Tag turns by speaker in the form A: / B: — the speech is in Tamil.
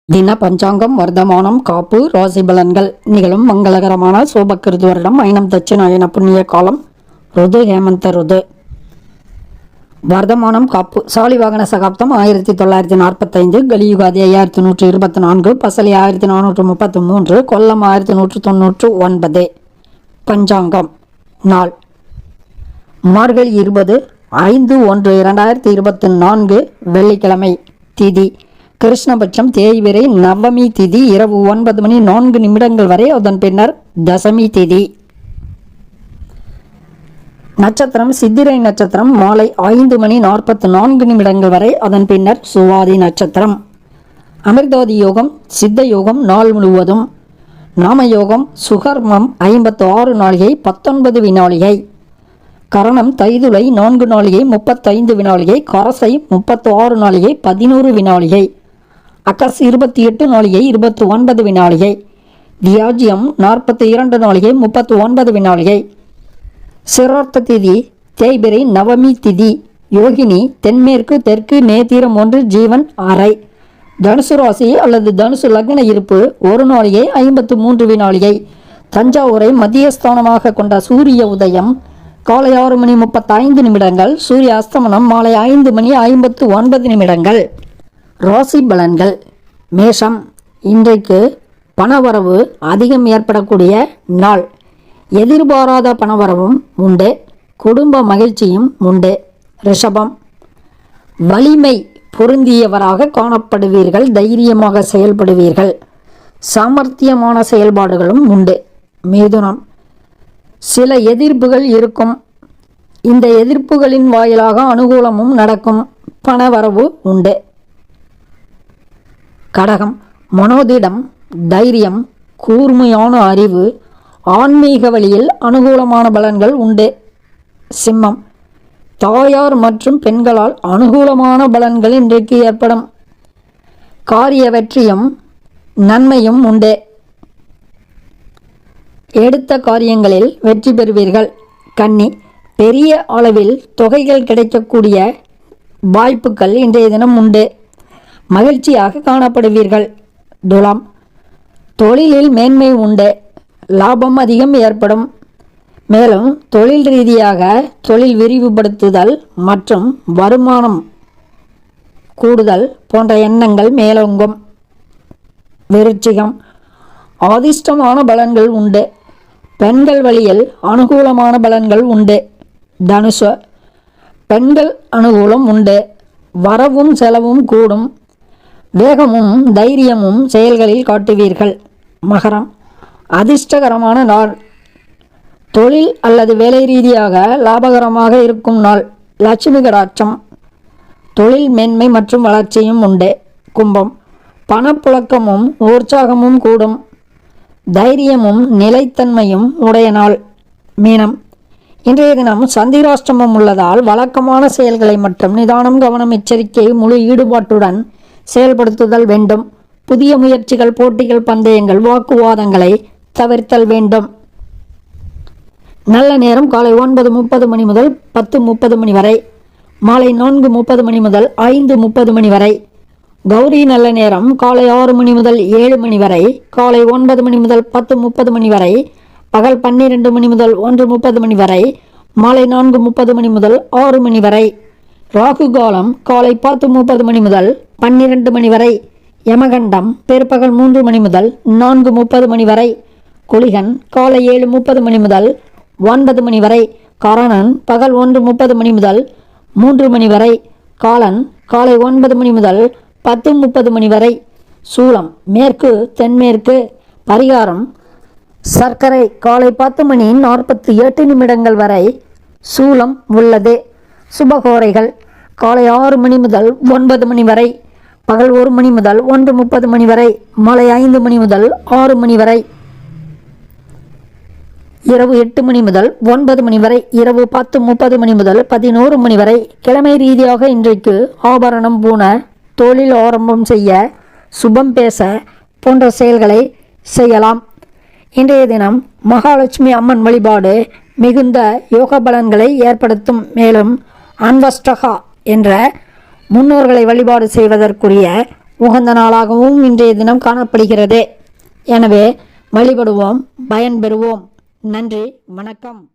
A: தின பஞ்சாங்கம் வர்த்தமானம் காப்பு ராசி பலன்கள் நிகழும் மங்களகரமான சோபக்கிருது வருடம் ஐனம் தட்சிணாயன புண்ணிய காலம் ருது ஹேமந்த ருது. வர்த்தமானம் காப்பு சாலிவாகன சகாப்தம் 1945, கலியுகாதி 5124, பசலி 1433, கொல்லம் 1199. பஞ்சாங்கம் நாள் மார்கழி 20/5/1/2024 வெள்ளிக்கிழமை. திதி கிருஷ்ணபட்சம் தேய்விரை நவமி திதி இரவு 9:04 வரை, அதன் பின்னர் தசமி திதி. நட்சத்திரம் சித்திரை நட்சத்திரம் மாலை 5:44 வரை, அதன் பின்னர் சுவாதி நட்சத்திரம். அமிர்தாதி யோகம் சித்த யோகம் நாள் முழுவதும். நாமயோகம் சுகர்மம் 56 நாளிகை 19 வினாளிகை. கரணம் தைதுளை 4 நாளிகை 35 வினாளிகை. கரசை 36 நாளிகை 11 வினாளிகை. அக்கஸ் 28 நாளிகை 29 வினாளிகை. வியாஜ்யம் 42 நாளிகை 39 வினாளிகை. சிரார்த்த திதி தேய்பிரை நவமி திதி. யோகினி தென்மேற்கு தெற்கு நேத்திரம் 1 ஜீவன் அறை. தனுசு ராசி அல்லது தனுசு லக்ன இருப்பு 1 நாளிகை 53 வினாளிகை. தஞ்சாவூரை மத்தியஸ்தானமாக கொண்ட சூரிய உதயம் காலை 6:35. சூரிய அஸ்தமனம் மாலை 5:59. ராசி பலன்கள். மேஷம் இன்றைக்கு பணவரவு அதிகம் ஏற்படக்கூடிய நாள். எதிர்பாராத பணவரவும் உண்டு, குடும்ப மகிழ்ச்சியும் உண்டு. ரிஷபம் வலிமை பொருந்தியவராக காணப்படுவீர்கள், தைரியமாக செயல்படுவீர்கள், சாமர்த்தியமான செயல்பாடுகளும் உண்டு. மிதுனம் சில எதிர்ப்புகள் இருக்கும், இந்த எதிர்ப்புகளின் வாயிலாக அனுகூலமும் நடக்கும், பணவரவு உண்டு. கடகம் மனோதிடம் தைரியம் கூர்மையான அறிவு, ஆன்மீக வழியில் அனுகூலமான பலன்கள் உண்டு. சிம்மம் தாயார் மற்றும் பெண்களால் அனுகூலமான பலன்கள் இன்றைக்கு ஏற்படும், காரிய வெற்றியும் நன்மையும் உண்டு. எடுத்த காரியங்களில் வெற்றி பெறுவீர்கள். கன்னி பெரிய அளவில் தொகைகள் கிடைக்கக்கூடிய வாய்ப்புகள் இன்றைய தினம் உண்டு, மகிழ்ச்சியாக காணப்படுவீர்கள். துலாம் தொழிலில் மேன்மை உண்டு, லாபம் அதிகம் ஏற்படும். மேலும் தொழில் ரீதியாக தொழில் விரிவுபடுத்துதல் மற்றும் வருமானம் கூடுதல் போன்ற எண்ணங்கள் மேலோங்கும். விருச்சிகம் அதிர்ஷ்டமான பலன்கள் உண்டு, பெண்கள் வழியில் அனுகூலமான பலன்கள் உண்டு. தனுசு பெண்கள் அனுகூலம் உண்டு, வரவும் செலவும் கூடும், வேகமும் தைரியமும் செயல்களில் காட்டுவீர்கள். மகரம் அதிர்ஷ்டகரமான நாள், தொழில் அல்லது வேலை ரீதியாக லாபகரமாக இருக்கும் நாள். லட்சுமி கடாட்சம், தொழில் மேன்மை மற்றும் வளர்ச்சியும் உண்டு. கும்பம் பணப்புழக்கமும் உற்சாகமும் கூடும், தைரியமும் நிலைத்தன்மையும் உடைய நாள். மீனம் இன்றைய தினம் சந்திராஷ்டமம் உள்ளதால் வழக்கமான செயல்களை மற்றும் நிதானம் கவனம் எச்சரிக்கை முழு ஈடுபாட்டுடன் செயல்படுத்துதல் வேண்டும். புதிய முயற்சிகள் போட்டிகள் பந்தயங்கள் வாக்குவாதங்களை தவிர்த்தல் வேண்டும். நல்ல நேரம் காலை 9:30 முதல் 10:30 வரை, மாலை 4:30 முதல் 5:30 வரை. கௌரி நல்ல நேரம் காலை 6 முதல் 7 வரை, காலை 9 முதல் 10:30 வரை, பகல் 12 முதல் 1:30 வரை, மாலை 4:30 முதல் 6 வரை. ராகு காலம் காலை 10:30 முதல் 12 வரை. யமகண்டம் பிற்பகல் 3 முதல் 4:30 வரை. குளிகன் காலை 7:30 முதல் 9 வரை. கரணன் பகல் 1:30 முதல் 3 வரை. காலன் காலை 9 முதல் 10:30 வரை. சூலம் மேற்கு தென்மேற்கு. பரிகாரம் சர்க்கரை காலை 10:48 வரை சூலம் உள்ளது. சுபகோரைகள் காலை 6 முதல் 9 வரை, பகல் 1 முதல் 1:30 வரை, மாலை 5 முதல் 6 வரை, இரவு 8 முதல் 9 வரை, இரவு 10:30 முதல் 11 வரை. கிழமை ரீதியாக இன்றைக்கு ஆபரணம் பூண, தொழில் ஆரம்பம் செய்ய, சுபம் பேச போன்ற செயல்களை செய்யலாம். இன்றைய தினம் மகாலட்சுமி அம்மன் வழிபாடு மிகுந்த யோக பலன்களை ஏற்படுத்தும். மேலும் அன்வஸ்டகா என்ற முன்னோர்களை வழிபாடு செய்வதற்குரிய உகந்த நாளாகவும் இன்றைய தினம் காணப்படுகிறது. எனவே வழிபடுவோம், பயன்பெறுவோம். நன்றி, வணக்கம்.